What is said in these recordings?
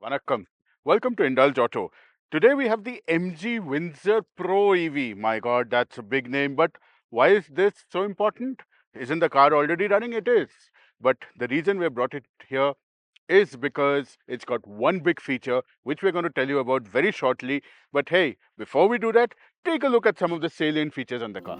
Vanakkam. Welcome to Indulge Auto. Today we have the MG Windsor Pro EV. My God, that's a big name. But why is this so important? Isn't the car already running? It is. But the reason we brought it here is because it's got one big feature, which we're going to tell you about very shortly. But hey, before we do that, take a look at some of the salient features on the car.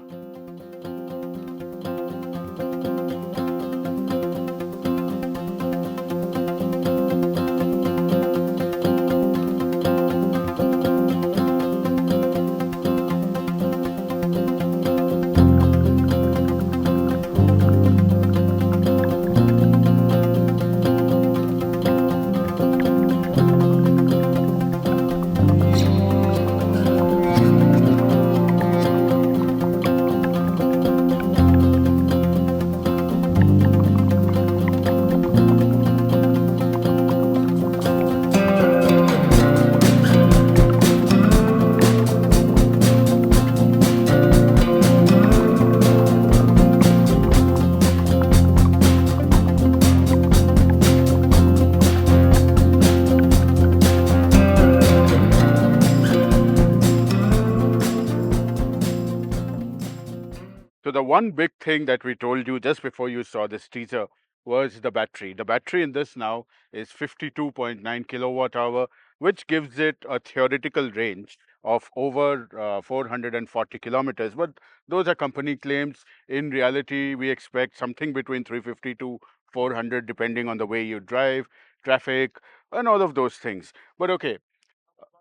So the one big thing that we told you just before you saw this teaser was the battery. The battery in this now is 52.9 kilowatt hour, which gives it a theoretical range of over 440 kilometers. But those are company claims. In reality, we expect something between 350 to 400, depending on the way you drive, traffic, and all of those things. But okay,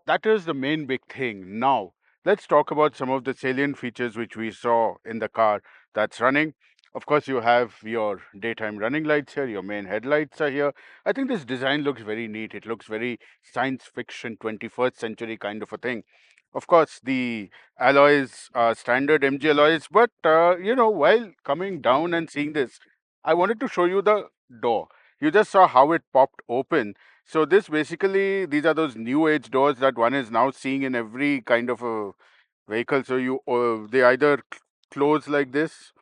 that is the main big thing. Now, let's talk about some of the salient features which we saw in the car that's running. Of course, you have your daytime running lights here, your main headlights are here. I think this design looks very neat. It looks very science fiction, 21st century kind of a thing. Of course, the alloys are standard MG alloys, but while coming down and seeing this, I wanted to show you the door. You just saw how it popped open. So this basically, these are those new age doors that one is now seeing in every kind of a vehicle. So they either close like this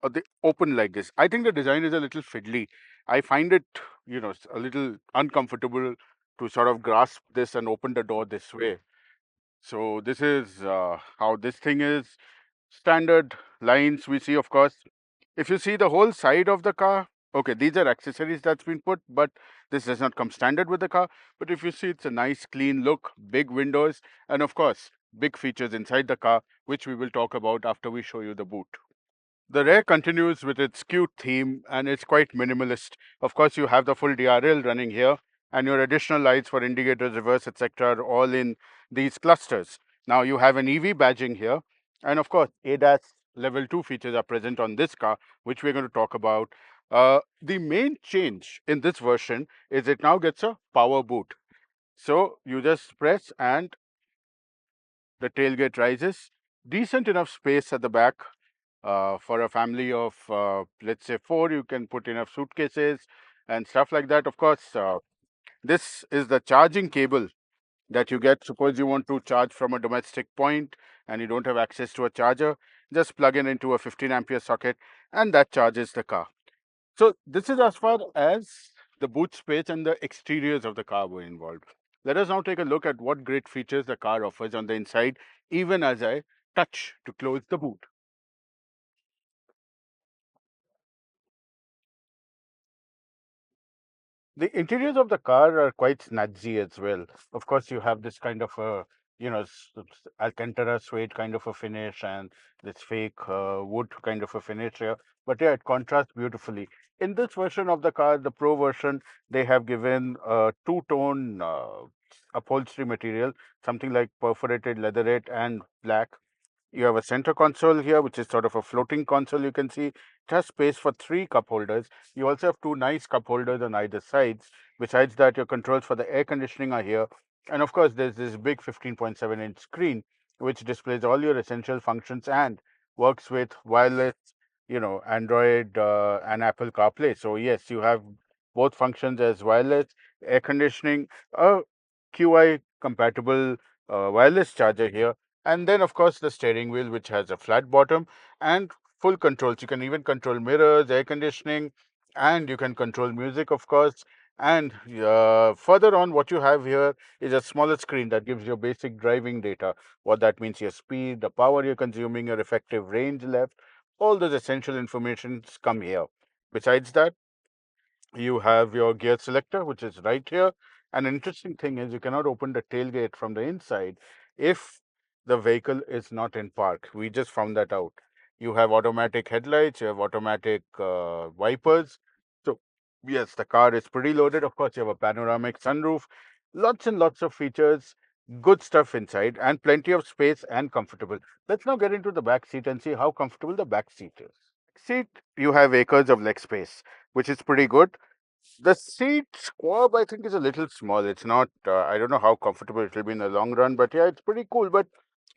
or they open like this. I think the design is a little fiddly. I find it, a little uncomfortable to sort of grasp this and open the door this way. So this is how this thing is. Standard lines we see, of course. If you see the whole side of the car, okay, these are accessories that's been put, but this does not come standard with the car. But if you see, it's a nice clean look, big windows, and of course, big features inside the car, which we will talk about after we show you the boot. The rear continues with its cute theme and it's quite minimalist. Of course, you have the full DRL running here and your additional lights for indicators, reverse, etc. are all in these clusters. Now you have an EV badging here and of course ADAS level 2 features are present on this car, which we're going to talk about. The main change in this version is it now gets a power boot. So you just press and the tailgate rises. Decent enough space at the back for a family of, let's say, four. You can put enough suitcases and stuff like that. Of course, this is the charging cable that you get. Suppose you want to charge from a domestic point and you don't have access to a charger, just plug in into a 15 ampere socket and that charges the car. So this is as far as the boot space and the exteriors of the car were involved. Let us now take a look at what great features the car offers on the inside, even as I touch to close the boot. The interiors of the car are quite snazzy as well. Of course, you have this kind of a, Alcantara suede kind of a finish and this fake wood kind of a finish here. But yeah, it contrasts beautifully. In this version of the car, the Pro version, they have given a two-tone upholstery material, something like perforated leatherette and black. You have a center console here, which is sort of a floating console. You can see it has space for three cup holders. You also have two nice cup holders on either sides. Besides that, your controls for the air conditioning are here. And of course, there's this big 15.7-inch screen, which displays all your essential functions and works with wireless, Android and Apple CarPlay. So yes, you have both functions as wireless, air conditioning, a QI compatible wireless charger here, and then, of course, the steering wheel, which has a flat bottom and full controls. You can even control mirrors, air conditioning, and you can control music, of course. And further on, what you have here is a smaller screen that gives you basic driving data. What that means, your speed, the power you're consuming, your effective range left, all those essential information come here. Besides that, you have your gear selector, which is right here. And an interesting thing is you cannot open the tailgate from the inside if the vehicle is not in park. We just found that out. You have automatic headlights, you have automatic wipers. So, yes, the car is pretty loaded. Of course, you have a panoramic sunroof, lots and lots of features, good stuff inside, and plenty of space and comfortable. Let's now get into the back seat and see how comfortable the back seat is. Seat, you have acres of leg space, which is pretty good. The seat squab, I think, is a little small. It's not, I don't know how comfortable it will be in the long run, but yeah, it's pretty cool. But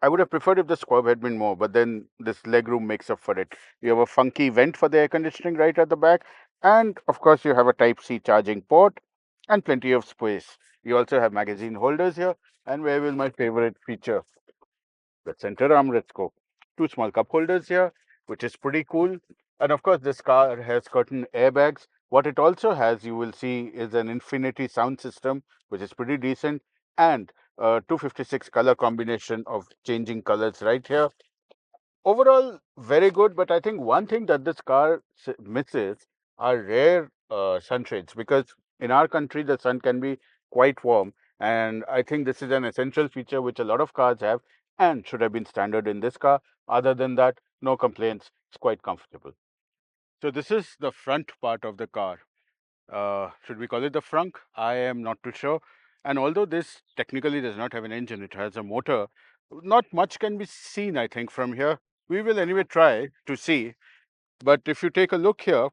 I would have preferred if the squab had been more, but then this leg room makes up for it. You have a funky vent for the air conditioning right at the back. And of course, you have a Type C charging port and plenty of space. You also have magazine holders here. And where will my favorite feature? The center armrest go. Two small cup holders here, which is pretty cool. And of course, this car has curtain airbags. What it also has, you will see, is an infinity sound system, which is pretty decent, and 256 color combination of changing colors right here. Overall, very good, but I think one thing that this car misses are rare sunshades, because in our country the sun can be quite warm, and I think this is an essential feature which a lot of cars have and should have been standard in this car. Other than that, no complaints. It's quite comfortable. So this is the front part of the car. Should we call it the frunk? I am not too sure. And although this technically does not have an engine, it has a motor. Not much can be seen, I think, from here. We will anyway try to see. But if you take a look here,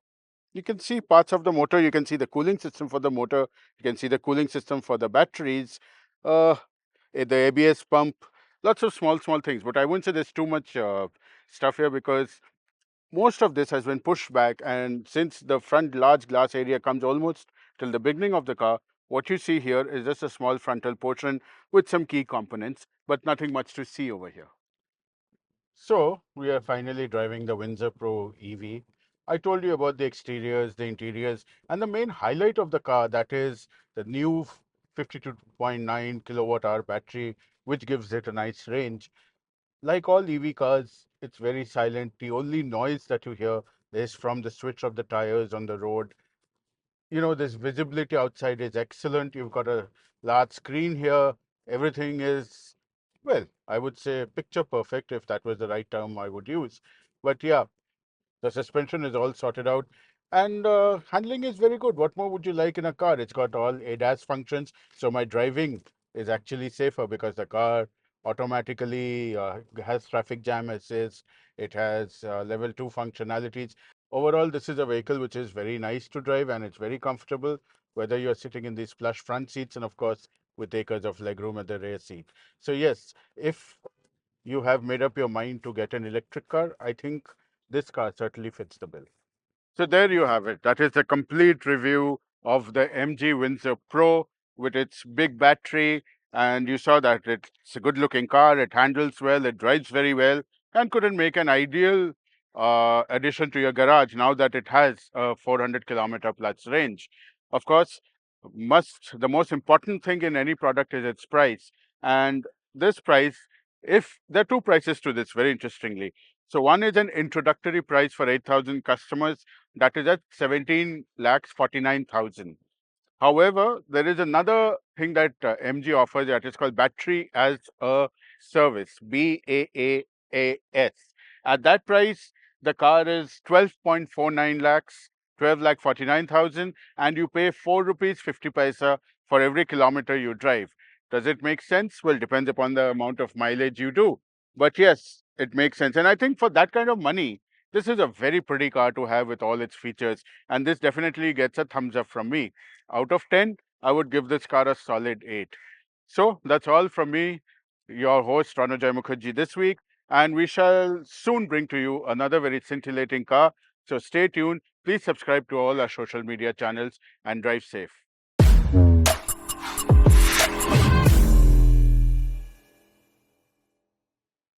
you can see parts of the motor. You can see the cooling system for the motor. You can see the cooling system for the batteries, uh, the ABS pump, lots of small, small things. But I wouldn't say there's too much stuff here, because most of this has been pushed back, and since the front large glass area comes almost till the beginning of the car, what you see here is just a small frontal portion with some key components, but nothing much to see over here. So we are finally driving the Windsor Pro EV. I told you about the exteriors, the interiors, and the main highlight of the car, that is the new 52.9 kilowatt hour battery, which gives it a nice range. Like all EV cars, it's very silent. The only noise that you hear is from the switch of the tires on the road. You know, this visibility outside is excellent. You've got a large screen here. Everything is, well, I would say picture perfect, if that was the right term I would use. But yeah, the suspension is all sorted out, and handling is very good. What more would you like in a car? It's got all ADAS functions, so my driving is actually safer because the car automatically has traffic jam assist. It has level 2 functionalities. Overall, this is a vehicle which is very nice to drive, and it's very comfortable, whether you're sitting in these plush front seats and of course with acres of legroom at the rear seat. So yes, if you have made up your mind to get an electric car, I think this car certainly fits the bill. So there you have it. That is the complete review of the MG Windsor Pro with its big battery. And you saw that it's a good looking car. It handles well, it drives very well, and couldn't make an ideal addition to your garage now that it has a 400-kilometer plus range. Of course, the most important thing in any product is its price. And this price, if there are two prices to this, very interestingly. So one is an introductory price for 8,000 customers, that is at 17 lakhs 49,000. However, there is another thing that MG offers that is called battery as a service, BAAAS. At that price, the car is 12.49 lakhs, 12 lakh 49,000, and you pay 4 rupees 50 paisa for every kilometer you drive. Does it make sense? Well, depends upon the amount of mileage you do. But yes, it makes sense. And I think for that kind of money, this is a very pretty car to have with all its features. And this definitely gets a thumbs up from me. Out of 10, I would give this car a solid 8. So that's all from me, your host, Ranojay Mukherjee, this week. And we shall soon bring to you another very scintillating car. So stay tuned. Please subscribe to all our social media channels and drive safe.